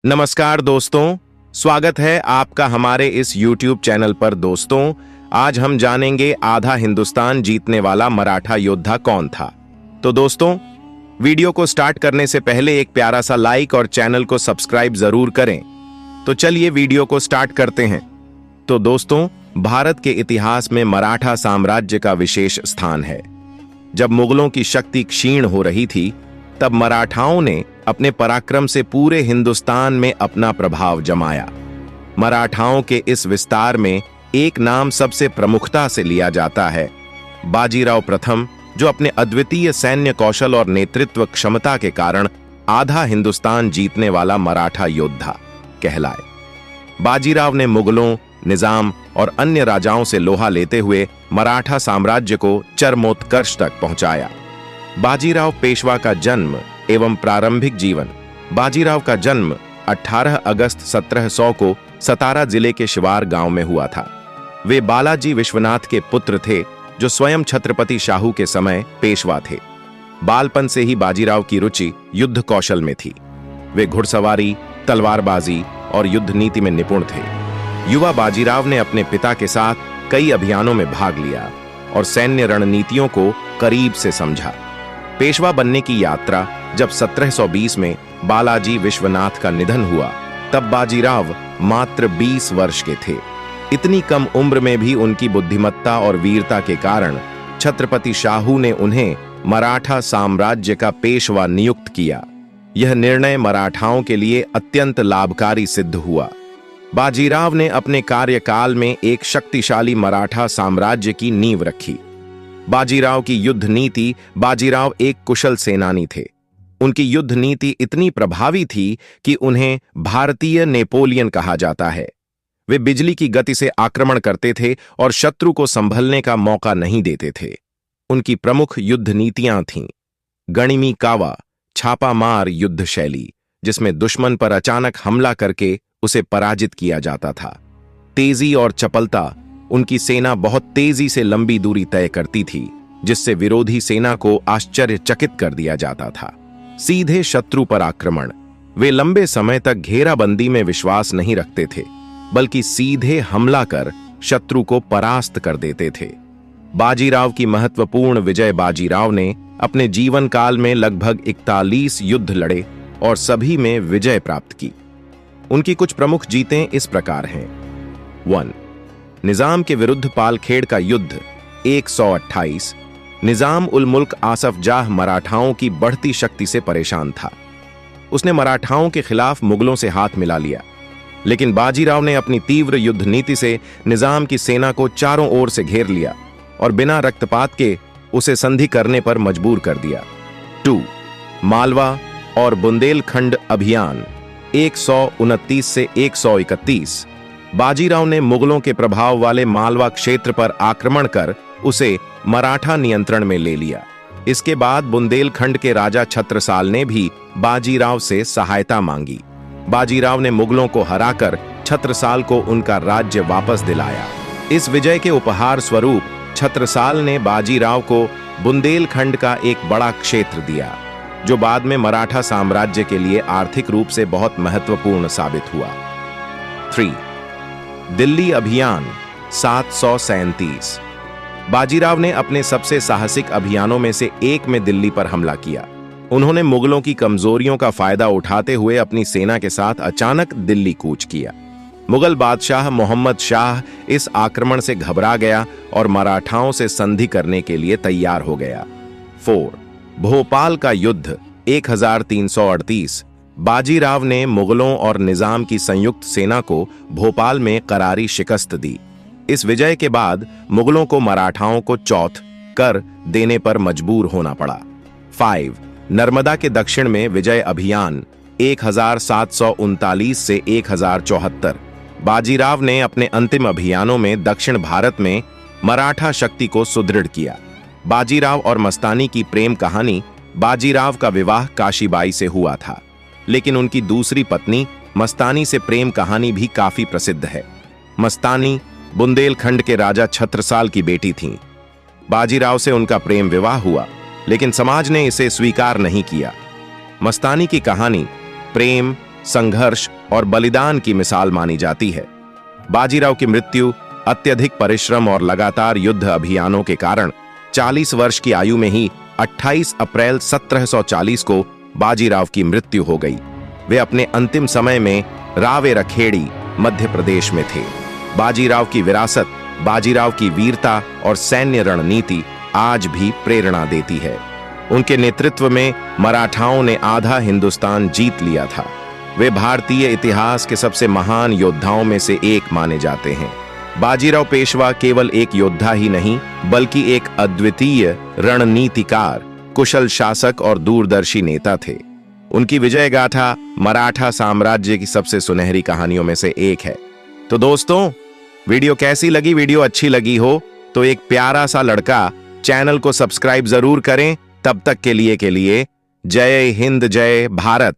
नमस्कार दोस्तों, स्वागत है आपका हमारे इस YouTube चैनल पर। दोस्तों, आज हम जानेंगे आधा हिंदुस्तान जीतने वाला मराठा योद्धा कौन था। तो दोस्तों, वीडियो को स्टार्ट करने से पहले एक प्यारा सा लाइक और चैनल को सब्सक्राइब जरूर करें। तो चलिए वीडियो को स्टार्ट करते हैं। तो दोस्तों, भारत के इतिहास में मराठा साम्राज्य का विशेष स्थान है। जब मुगलों की शक्ति क्षीण हो रही थी, तब मराठाओं ने अपने पराक्रम से पूरे हिंदुस्तान में अपना प्रभाव जमाया। मराठाओं के इस विस्तार में एक नाम सबसे प्रमुखता से लिया जाता है, बाजीराव प्रथम, जो अपने अद्वितीय सैन्य कौशल और नेतृत्व क्षमता के कारण आधा हिंदुस्तान जीतने वाला मराठा योद्धा कहलाए। बाजीराव ने मुगलों, निजाम और अन्य राजाओं से लोहा लेते हुए मराठा साम्राज्य को चरमोत्कर्ष तक पहुंचाया। बाजीराव पेशवा का जन्म एवं प्रारंभिक जीवन। बाजीराव का जन्म 18 अगस्त 1700 को सतारा जिले के शिवार गांव में हुआ था। वे बालाजी विश्वनाथ के पुत्र थे, जो स्वयं छत्रपति शाहू के समय पेशवा थे। बालपन से ही बाजीराव की रुचि युद्ध कौशल में थी। वे घुड़सवारी, तलवारबाजी और युद्ध नीति में निपुण थे। युवा बाजीराव ने अपने पिता के साथ कई अभियानों में भाग लिया और सैन्य रणनीतियों को करीब से समझा। पेशवा बनने की यात्रा जब 1720 में बालाजी विश्वनाथ का निधन हुआ, तब बाजीराव मात्र 20 वर्ष के थे। इतनी कम उम्र में भी उनकी बुद्धिमत्ता और वीरता के कारण छत्रपति शाहू ने उन्हें मराठा साम्राज्य का पेशवा नियुक्त किया। यह निर्णय मराठाओं के लिए अत्यंत लाभकारी सिद्ध हुआ। बाजीराव ने अपने कार्यकाल में एक शक्तिशाली मराठा साम्राज्य की नींव रखी। बाजीराव की युद्ध नीति। बाजीराव एक कुशल सेनानी थे। उनकी युद्ध नीति इतनी प्रभावी थी कि उन्हें भारतीय नेपोलियन कहा जाता है। वे बिजली की गति से आक्रमण करते थे और शत्रु को संभलने का मौका नहीं देते थे। उनकी प्रमुख युद्ध नीतियां थीं: गणिमी कावा, छापामार युद्ध शैली, जिसमें दुश्मन पर अचानक हमला करके उसे पराजित किया जाता था; तेजी और चपलता, उनकी सेना बहुत तेजी से लंबी दूरी तय करती थी, जिससे विरोधी सेना को आश्चर्यचकित कर दिया जाता था; सीधे शत्रु पर आक्रमण, वे लंबे समय तक घेराबंदी में विश्वास नहीं रखते थे, बल्कि सीधे हमला कर शत्रु को परास्त कर देते थे। बाजीराव की महत्वपूर्ण विजय। बाजीराव ने अपने जीवन काल में लगभग 41 युद्ध लड़े और सभी में विजय प्राप्त की। उनकी कुछ प्रमुख जीतें इस प्रकार हैं। 1. निजाम के विरुद्ध पालखेड़ का युद्ध 128। निजाम उल मुल्क आसफ जाह मराठाओं की बढ़ती शक्ति से परेशान था। उसने मराठाओं के खिलाफ मुगलों से हाथ मिला लिया, लेकिन बाजीराव ने अपनी तीव्र युद्ध नीति से निजाम की सेना को चारों ओर से घेर लिया और बिना रक्तपात के उसे संधि करने पर मजबूर कर दिया। 2. मालवा और बुंदेलखंड अभियान 129 से 131। बाजीराव ने मुगलों के प्रभाव वाले मालवा क्षेत्र पर आक्रमण कर उसे मराठा नियंत्रण में ले लिया। इसके बाद बुंदेलखंड के राजा छत्रसाल ने भी बाजीराव से सहायता मांगी। बाजीराव ने मुगलों को हराकर छत्रसाल को उनका राज्य वापस दिलाया। इस विजय के उपहार स्वरूप छत्रसाल ने बाजीराव को बुंदेलखंड का एक बड़ा क्षेत्र दिया, जो बाद में मराठा साम्राज्य के लिए आर्थिक रूप से बहुत महत्वपूर्ण साबित हुआ। 3. दिल्ली अभियान 737। बाजीराव ने अपने सबसे साहसिक अभियानों में से एक में दिल्ली पर हमला किया। उन्होंने मुगलों की कमजोरियों का फायदा उठाते हुए अपनी सेना के साथ अचानक दिल्ली कूच किया। मुगल बादशाह मोहम्मद शाह इस आक्रमण से घबरा गया और मराठाओं से संधि करने के लिए तैयार हो गया। 4. भोपाल का युद्ध 1338। बाजीराव ने मुगलों और निजाम की संयुक्त सेना को भोपाल में करारी शिकस्त दी। इस विजय के बाद मुगलों को मराठाओं को चौथ कर देने पर मजबूर होना पड़ा। 5. नर्मदा के दक्षिण में विजय अभियान 1739 से 1074। बाजीराव ने अपने अंतिम अभियानों में दक्षिण भारत में मराठा शक्ति को सुदृढ़ किया। बाजीराव और मस्तानी की प्रेम कहानी। बाजीराव का विवाह काशीबाई से हुआ था, लेकिन उनकी दूसरी पत्नी मस्तानी से प्रेम कहानी भी काफी प्रसिद्ध है। मस्तानी बुंदेलखंड के राजा छत्रसाल की बेटी थीं। बाजीराव से उनका प्रेम विवाह हुआ, लेकिन समाज ने इसे स्वीकार नहीं किया। मस्तानी की कहानी प्रेम, संघर्ष और बलिदान की मिसाल मानी जाती है। बाजीराव की मृत्यु अत्यधिक परिश्रम और लगातार युद्ध अभियानों के कारण 40 वर्ष की आयु में ही 28 अप्रैल 1740 को बाजीराव की मृत्यु हो गई। वे अपने अंतिम समय में रावेरखेड़ी मध्य प्रदेश में थे। बाजीराव की विरासत, बाजीराव की वीरता और सैन्य रणनीति आज भी प्रेरणा देती है। उनके नेतृत्व में मराठाओं ने आधा हिंदुस्तान जीत लिया था। वे भारतीय इतिहास के सबसे महान योद्धाओं में से एक माने जाते हैं। बाजीराव पेशवा केवल एक योद्धा ही नहीं, बल्कि एक अद्वितीय रणनीतिकार, कुशल शासक और दूरदर्शी नेता थे। उनकी विजय गाथा मराठा साम्राज्य की सबसे सुनहरी कहानियों में से एक है। तो दोस्तों, वीडियो कैसी लगी? वीडियो अच्छी लगी हो तो एक प्यारा सा लड़का चैनल को सब्सक्राइब जरूर करें। तब तक के लिए जय हिंद, जय भारत।